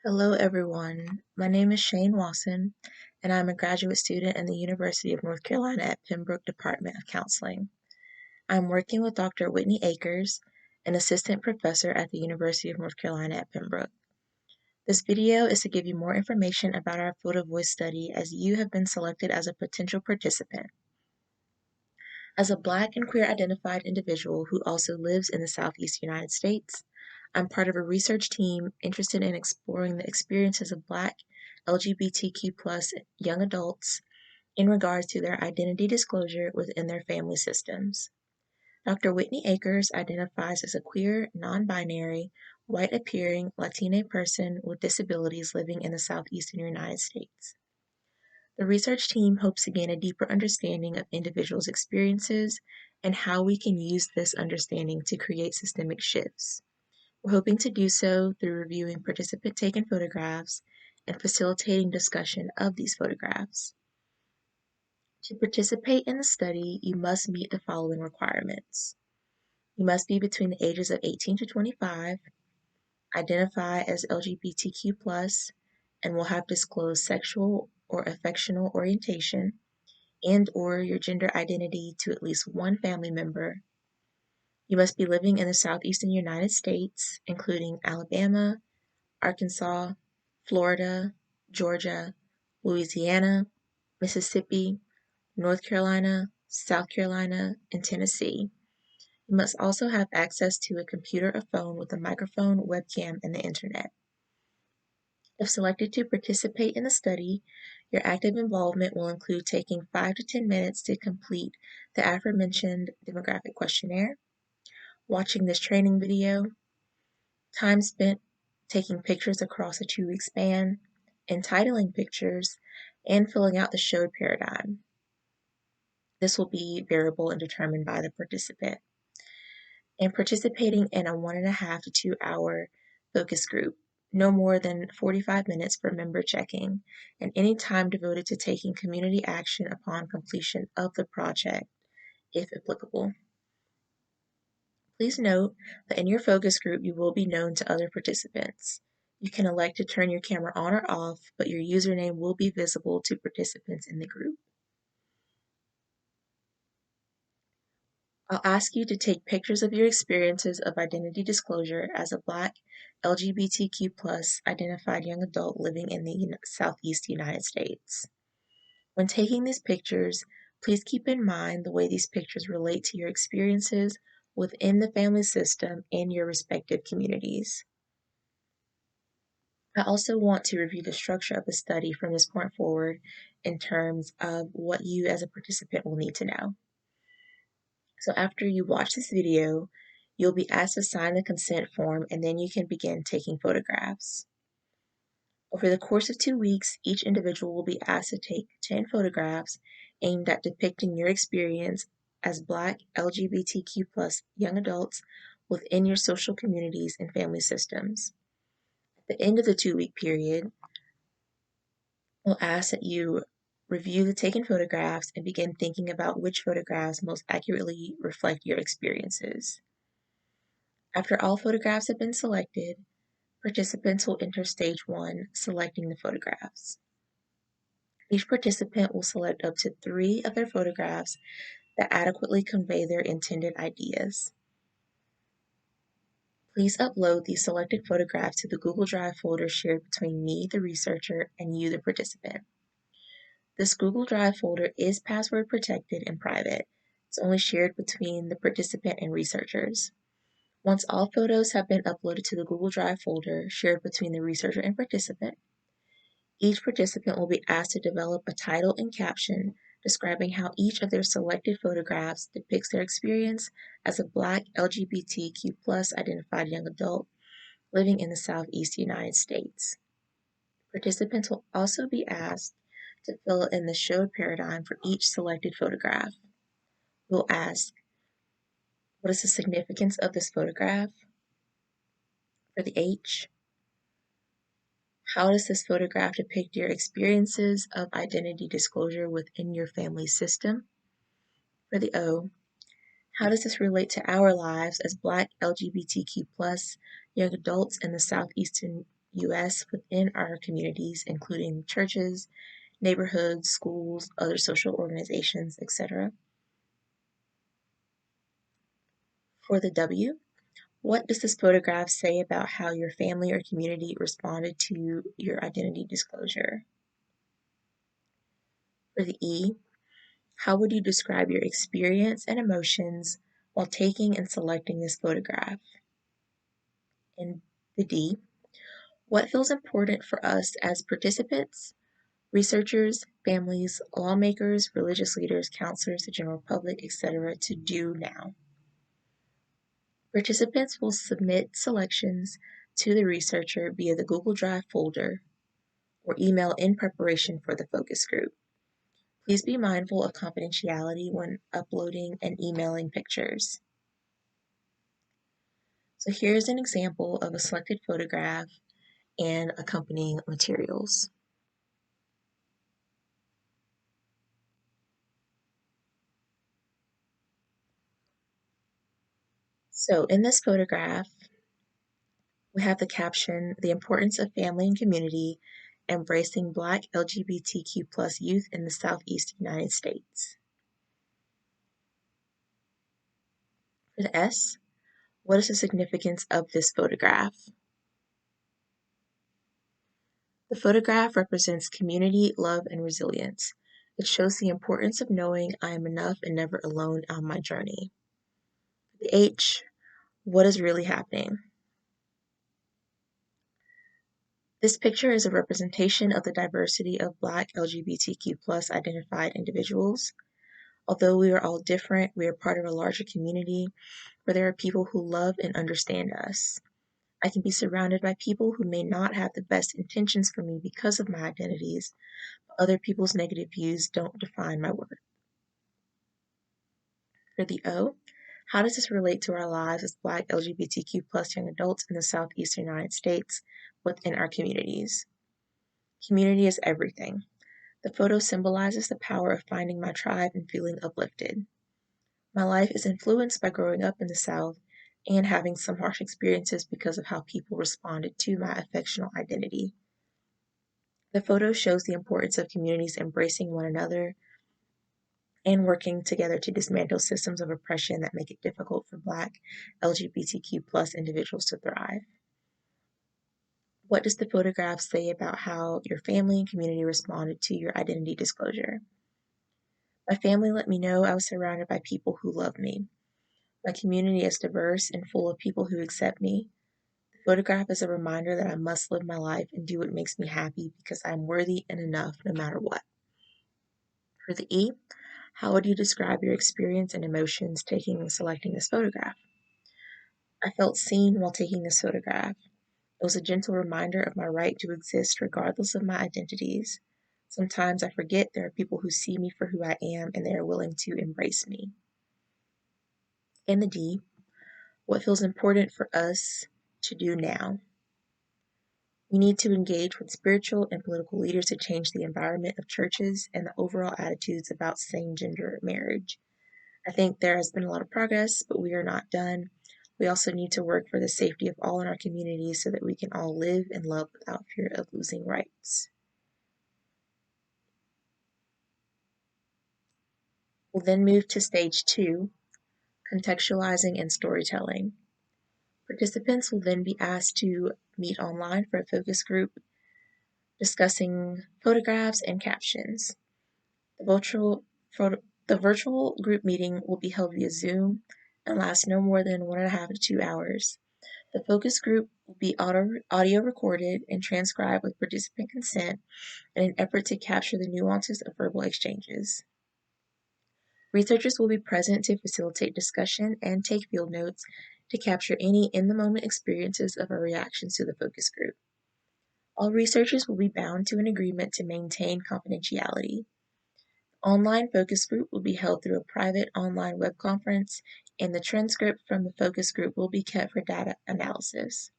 Hello, everyone. My name is Shane Wasson, and I'm a graduate student in the University of North Carolina at Pembroke Department of Counseling. I'm working with Dr. Whitney Akers, an assistant professor at the University of North Carolina at Pembroke. This video is to give you more information about our Photovoice study as you have been selected as a potential participant. As a Black and queer identified individual who also lives in the Southeast United States, I'm part of a research team interested in exploring the experiences of Black LGBTQ+ young adults in regards to their identity disclosure within their family systems. Dr. Whitney Akers identifies as a queer, non-binary, white-appearing Latina person with disabilities living in the southeastern United States. The research team hopes to gain a deeper understanding of individuals' experiences and how we can use this understanding to create systemic shifts. We're hoping to do so through reviewing participant-taken photographs and facilitating discussion of these photographs. To participate in the study, you must meet the following requirements. You must be between the ages of 18 to 25, identify as LGBTQ+, and will have disclosed sexual or affectional orientation, and/or your gender identity to at least one family member. You must be living in the southeastern United States, including Alabama, Arkansas, Florida, Georgia, Louisiana, Mississippi, North Carolina, South Carolina, and Tennessee. You must also have access to a computer or phone with a microphone, webcam, and the internet. If selected to participate in the study, your active involvement will include taking 5 to 10 minutes to complete the aforementioned demographic questionnaire, watching this training video, time spent taking pictures across a 2-week span, entitling pictures, and filling out the showed paradigm. This will be variable and determined by the participant. And participating in a 1.5 to 2 hour focus group, no more than 45 minutes for member checking, and any time devoted to taking community action upon completion of the project, if applicable. Please note that in your focus group, you will be known to other participants. You can elect to turn your camera on or off, but your username will be visible to participants in the group. I'll ask you to take pictures of your experiences of identity disclosure as a Black LGBTQ+ identified young adult living in the Southeast United States. When taking these pictures, please keep in mind the way these pictures relate to your experiences within the family system and your respective communities. I also want to review the structure of the study from this point forward in terms of what you as a participant will need to know. So after you watch this video, you'll be asked to sign the consent form and then you can begin taking photographs. Over the course of 2 weeks, each individual will be asked to take 10 photographs aimed at depicting your experience as Black LGBTQ+ young adults within your social communities and family systems. At the end of the 2-week period, we'll ask that you review the taken photographs and begin thinking about which photographs most accurately reflect your experiences. After all photographs have been selected, participants will enter stage 1, selecting the photographs. Each participant will select up to 3 of their photographs that adequately convey their intended ideas. Please upload these selected photographs to the Google Drive folder shared between me, the researcher, and you, the participant. This Google Drive folder is password protected and private. It's only shared between the participant and researchers. Once all photos have been uploaded to the Google Drive folder shared between the researcher and participant, each participant will be asked to develop a title and caption describing how each of their selected photographs depicts their experience as a Black LGBTQ+ identified young adult living in the Southeast United States. Participants will also be asked to fill in the showed paradigm for each selected photograph. We'll ask, what is the significance of this photograph? For the H, how does this photograph depict your experiences of identity disclosure within your family system? For the O, how does this relate to our lives as Black LGBTQ+ young adults in the Southeastern U.S. within our communities, including churches, neighborhoods, schools, other social organizations, etc. For the W, what does this photograph say about how your family or community responded to your identity disclosure? For the E, how would you describe your experience and emotions while taking and selecting this photograph? And the D, what feels important for us as participants, researchers, families, lawmakers, religious leaders, counselors, the general public, etc. to do now? Participants will submit selections to the researcher via the Google Drive folder or email in preparation for the focus group. Please be mindful of confidentiality when uploading and emailing pictures. So here's an example of a selected photograph and accompanying materials. So in this photograph, we have the caption, "The Importance of Family and Community, Embracing Black LGBTQ+ Youth in the Southeast United States." For the S, what is the significance of this photograph? The photograph represents community, love, and resilience. It shows the importance of knowing I am enough and never alone on my journey. The H, what is really happening? This picture is a representation of the diversity of Black LGBTQ+ identified individuals. Although we are all different, we are part of a larger community where there are people who love and understand us. I can be surrounded by people who may not have the best intentions for me because of my identities, but other people's negative views don't define my worth. For the O, how does this relate to our lives as Black LGBTQ+ young adults in the Southeastern United States within our communities? Community is everything. The photo symbolizes the power of finding my tribe and feeling uplifted. My life is influenced by growing up in the South and having some harsh experiences because of how people responded to my affectional identity. The photo shows the importance of communities embracing one another and working together to dismantle systems of oppression that make it difficult for Black LGBTQ+ individuals to thrive. What does the photograph say about how your family and community responded to your identity disclosure? My family let me know I was surrounded by people who love me. My community is diverse and full of people who accept me. The photograph is a reminder that I must live my life and do what makes me happy because I am worthy and enough no matter what. For the E, how would you describe your experience and emotions taking and selecting this photograph? I felt seen while taking this photograph. It was a gentle reminder of my right to exist regardless of my identities. Sometimes I forget there are people who see me for who I am and they are willing to embrace me. And the D, what feels important for us to do now? We need to engage with spiritual and political leaders to change the environment of churches and the overall attitudes about same-gender marriage. I think there has been a lot of progress, but we are not done. We also need to work for the safety of all in our communities so that we can all live and love without fear of losing rights. We'll then move to stage 2, contextualizing and storytelling. Participants will then be asked to meet online for a focus group discussing photographs and captions. The virtual group meeting will be held via Zoom and last no more than 1.5 to 2 hours. The focus group will be audio recorded and transcribed with participant consent in an effort to capture the nuances of verbal exchanges. Researchers will be present to facilitate discussion and take field notes to capture any in-the-moment experiences of our reactions to the focus group. All researchers will be bound to an agreement to maintain confidentiality. Online focus group will be held through a private online web conference, and the transcript from the focus group will be kept for data analysis.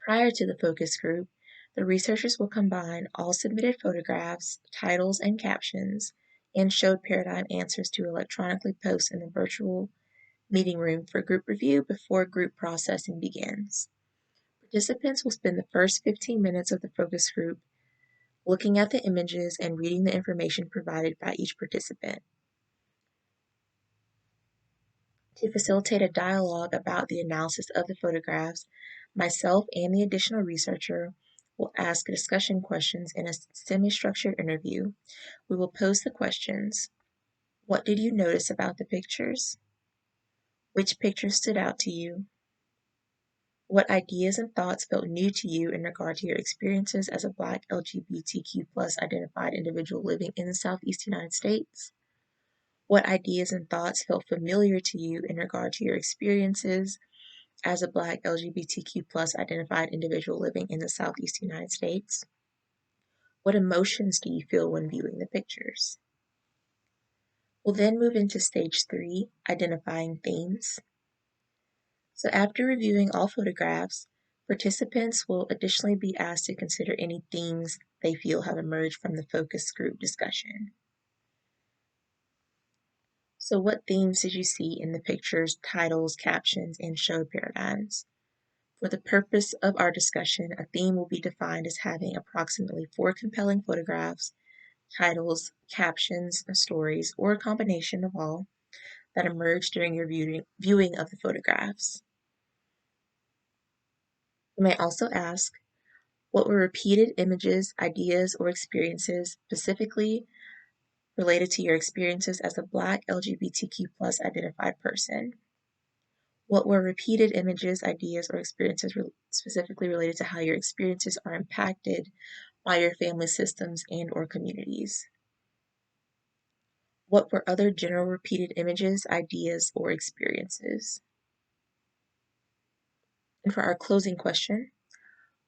Prior to the focus group, the researchers will combine all submitted photographs, titles, and captions, and showed paradigm answers to electronically post in the virtual meeting room for group review before group processing begins. Participants will spend the first 15 minutes of the focus group looking at the images and reading the information provided by each participant. To facilitate a dialogue about the analysis of the photographs, myself and the additional researcher will ask discussion questions in a semi-structured interview. We will pose the questions: what did you notice about the pictures? Which picture stood out to you? What ideas and thoughts felt new to you in regard to your experiences as a Black LGBTQ+ identified individual living in the Southeast United States? What ideas and thoughts felt familiar to you in regard to your experiences as a Black LGBTQ+ identified individual living in the Southeast United States? What emotions do you feel when viewing the pictures? We'll then move into stage 3, identifying themes. So after reviewing all photographs, participants will additionally be asked to consider any themes they feel have emerged from the focus group discussion. So what themes did you see in the pictures, titles, captions, and show paradigms? For the purpose of our discussion, a theme will be defined as having approximately 4 compelling photographs, titles, captions, stories, or a combination of all that emerged during your viewing of the photographs. You may also ask, what were repeated images, ideas, or experiences specifically related to your experiences as a Black LGBTQ+ identified person? What were repeated images, ideas, or experiences specifically related to how your experiences are impacted by your family systems and or communities? What were other general repeated images, ideas, or experiences? And for our closing question,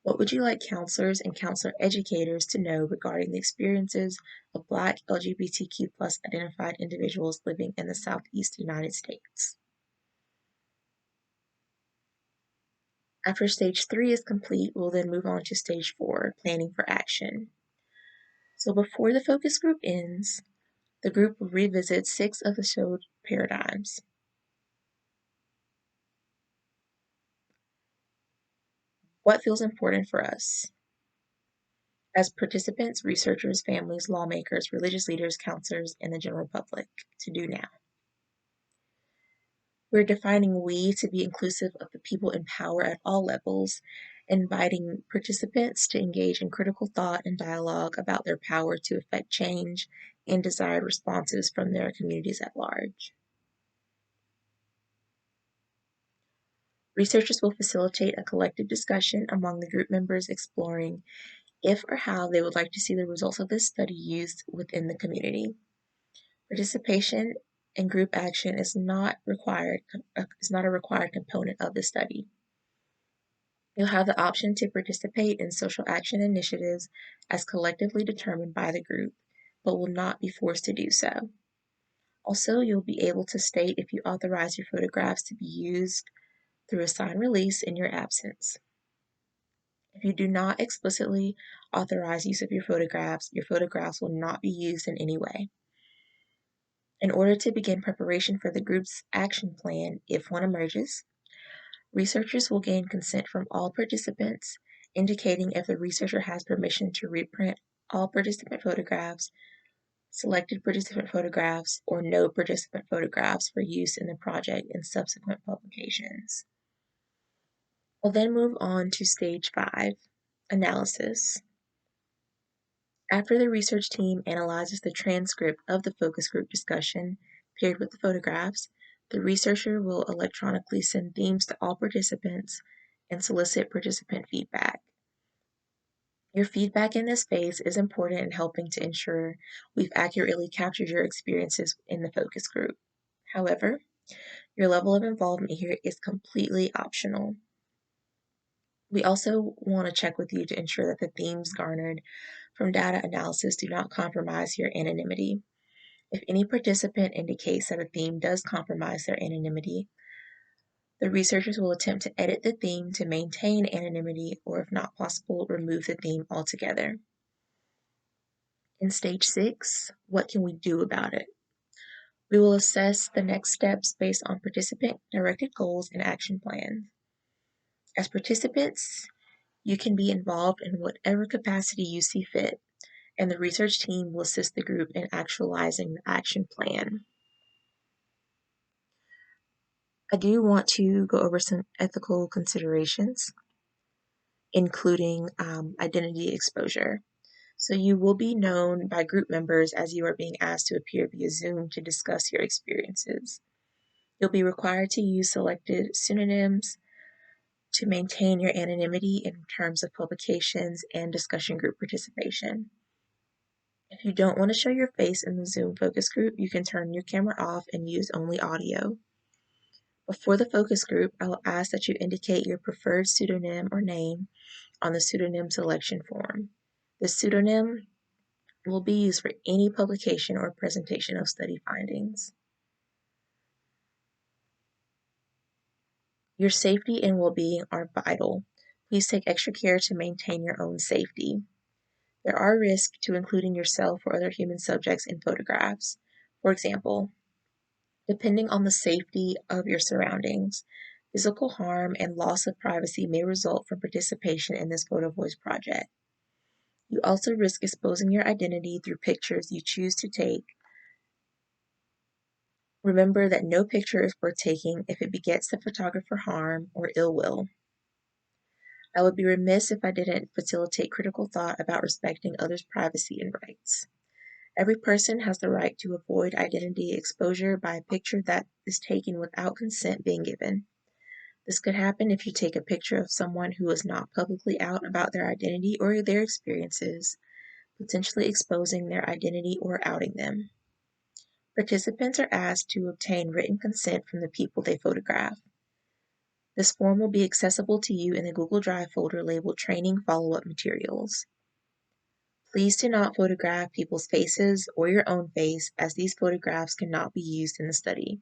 what would you like counselors and counselor educators to know regarding the experiences of Black LGBTQ+ identified individuals living in the Southeast United States? After stage 3 is complete, we'll then move on to stage 4, planning for action. So before the focus group ends, the group will revisit 6 of the showed paradigms. What feels important for us as participants, researchers, families, lawmakers, religious leaders, counselors, and the general public to do now? We're defining we to be inclusive of the people in power at all levels, inviting participants to engage in critical thought and dialogue about their power to affect change and desired responses from their communities at large. Researchers will facilitate a collective discussion among the group members exploring if or how they would like to see the results of this study used within the community. Participation in group action is not a required component of the study. You'll have the option to participate in social action initiatives as collectively determined by the group, but will not be forced to do so. Also, you'll be able to state if you authorize your photographs to be used through a signed release in your absence. If you do not explicitly authorize use of your photographs will not be used in any way. In order to begin preparation for the group's action plan, if one emerges, researchers will gain consent from all participants, indicating if the researcher has permission to reprint all participant photographs, selected participant photographs, or no participant photographs for use in the project in subsequent publications. We'll then move on to stage 5, analysis. After the research team analyzes the transcript of the focus group discussion paired with the photographs, the researcher will electronically send themes to all participants and solicit participant feedback. Your feedback in this phase is important in helping to ensure we've accurately captured your experiences in the focus group. However, your level of involvement here is completely optional. We also want to check with you to ensure that the themes garnered from data analysis do not compromise your anonymity. If any participant indicates that a theme does compromise their anonymity, the researchers will attempt to edit the theme to maintain anonymity, or if not possible, remove the theme altogether. In stage 6, what can we do about it? We will assess the next steps based on participant-directed goals and action plans. As participants, you can be involved in whatever capacity you see fit, and the research team will assist the group in actualizing the action plan. I do want to go over some ethical considerations, including identity exposure. So you will be known by group members as you are being asked to appear via Zoom to discuss your experiences. You'll be required to use selected pseudonyms to maintain your anonymity in terms of publications and discussion group participation. If you don't want to show your face in the Zoom focus group, you can turn your camera off and use only audio. Before the focus group, I will ask that you indicate your preferred pseudonym or name on the pseudonym selection form. The pseudonym will be used for any publication or presentation of study findings. Your safety and well-being are vital. Please take extra care to maintain your own safety. There are risks to including yourself or other human subjects in photographs. For example, depending on the safety of your surroundings, physical harm and loss of privacy may result from participation in this Photovoice project. You also risk exposing your identity through pictures you choose to take. Remember that no picture is worth taking if it begets the photographer harm or ill will. I would be remiss if I didn't facilitate critical thought about respecting others' privacy and rights. Every person has the right to avoid identity exposure by a picture that is taken without consent being given. This could happen if you take a picture of someone who is not publicly out about their identity or their experiences, potentially exposing their identity or outing them. Participants are asked to obtain written consent from the people they photograph. This form will be accessible to you in the Google Drive folder labeled Training Follow-up Materials. Please do not photograph people's faces or your own face, as these photographs cannot be used in the study.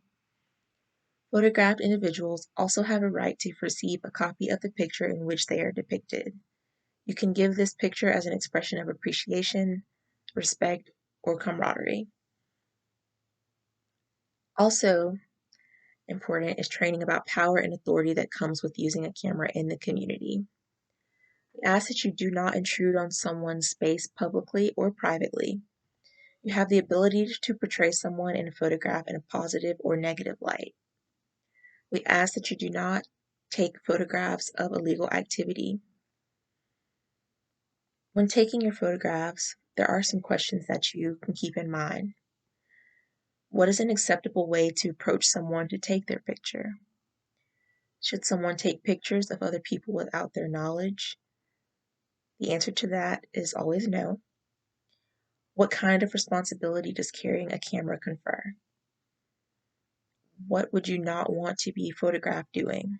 Photographed individuals also have a right to receive a copy of the picture in which they are depicted. You can give this picture as an expression of appreciation, respect, or camaraderie. Also important is training about power and authority that comes with using a camera in the community. We ask that you do not intrude on someone's space publicly or privately. You have the ability to portray someone in a photograph in a positive or negative light. We ask that you do not take photographs of illegal activity. When taking your photographs, there are some questions that you can keep in mind. What is an acceptable way to approach someone to take their picture? Should someone take pictures of other people without their knowledge? The answer to that is always no. What kind of responsibility does carrying a camera confer? What would you not want to be photographed doing?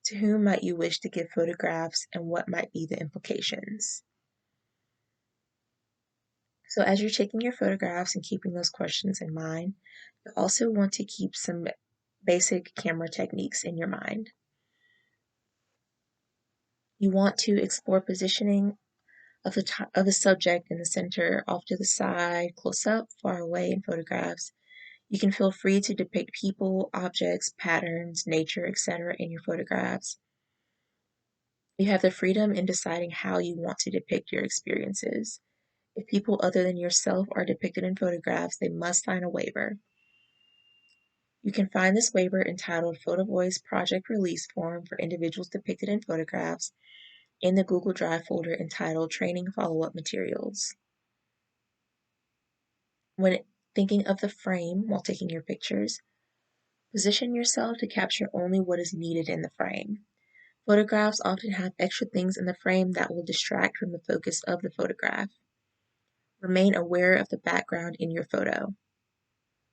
To whom might you wish to give photographs, and what might be the implications? So as you're taking your photographs and keeping those questions in mind, you also want to keep some basic camera techniques in your mind. You want to explore positioning of the subject in the center, off to the side, close up, far away in photographs. You can feel free to depict people, objects, patterns, nature, etc. in your photographs. You have the freedom in deciding how you want to depict your experiences. If people other than yourself are depicted in photographs, they must sign a waiver. You can find this waiver entitled Photovoice Project Release Form for individuals depicted in photographs in the Google Drive folder entitled Training Follow-up Materials. When thinking of the frame while taking your pictures, position yourself to capture only what is needed in the frame. Photographs often have extra things in the frame that will distract from the focus of the photograph. Remain aware of the background in your photo.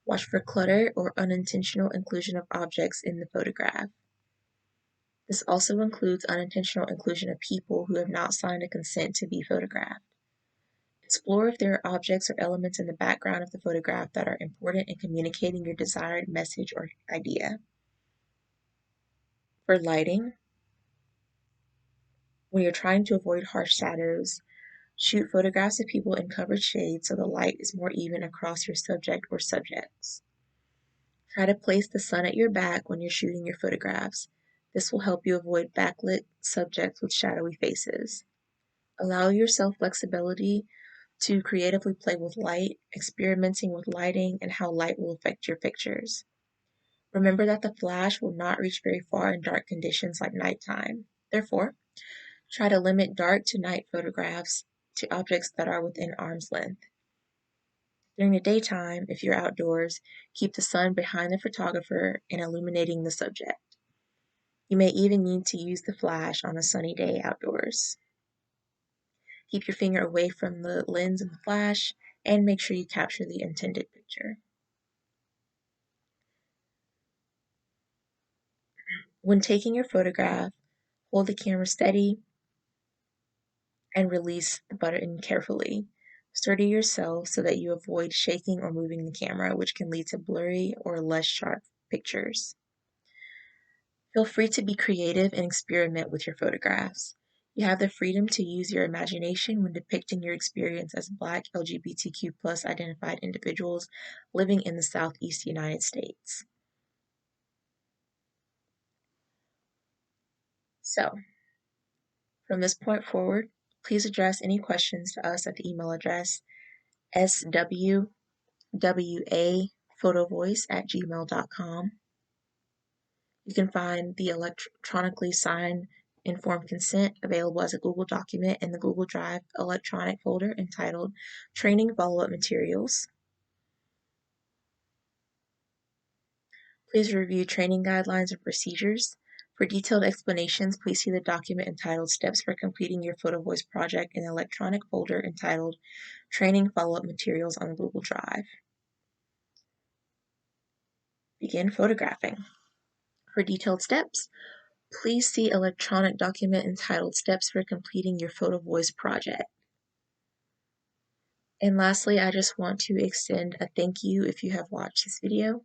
Watch for clutter or unintentional inclusion of objects in the photograph. This also includes unintentional inclusion of people who have not signed a consent to be photographed. Explore if there are objects or elements in the background of the photograph that are important in communicating your desired message or idea. For lighting, when you're trying to avoid harsh shadows, shoot photographs of people in covered shades so the light is more even across your subject or subjects. Try to place the sun at your back when you're shooting your photographs. This will help you avoid backlit subjects with shadowy faces. Allow yourself flexibility to creatively play with light, experimenting with lighting and how light will affect your pictures. Remember that the flash will not reach very far in dark conditions like nighttime. Therefore, try to limit dark to night photographs to objects that are within arm's length. During the daytime, if you're outdoors, keep the sun behind the photographer and illuminating the subject. You may even need to use the flash on a sunny day outdoors. Keep your finger away from the lens and the flash, and make sure you capture the intended picture. When taking your photograph, hold the camera steady and release the button carefully. Steady yourself so that you avoid shaking or moving the camera, which can lead to blurry or less sharp pictures. Feel free to be creative and experiment with your photographs. You have the freedom to use your imagination when depicting your experience as Black LGBTQ+ identified individuals living in the Southeast United States. So, from this point forward, please address any questions to us at the email address swwaphotovoice@gmail.com. You can find the electronically signed informed consent available as a Google document in the Google Drive electronic folder entitled Training Follow-up Materials. Please review training guidelines and procedures. For detailed explanations, please see the document entitled Steps for Completing Your Photovoice Project in the electronic folder entitled Training Follow-up Materials on the Google Drive. Begin photographing. For detailed steps, please see electronic document entitled Steps for Completing Your Photovoice Project. And lastly, I just want to extend a thank you if you have watched this video.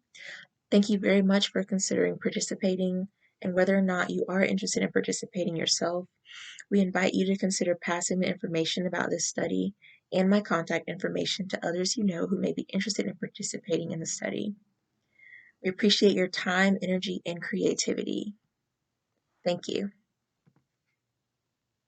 Thank you very much for considering participating, and whether or not you are interested in participating yourself, we invite you to consider passing the information about this study and my contact information to others you know who may be interested in participating in the study. We appreciate your time, energy, and creativity. Thank you.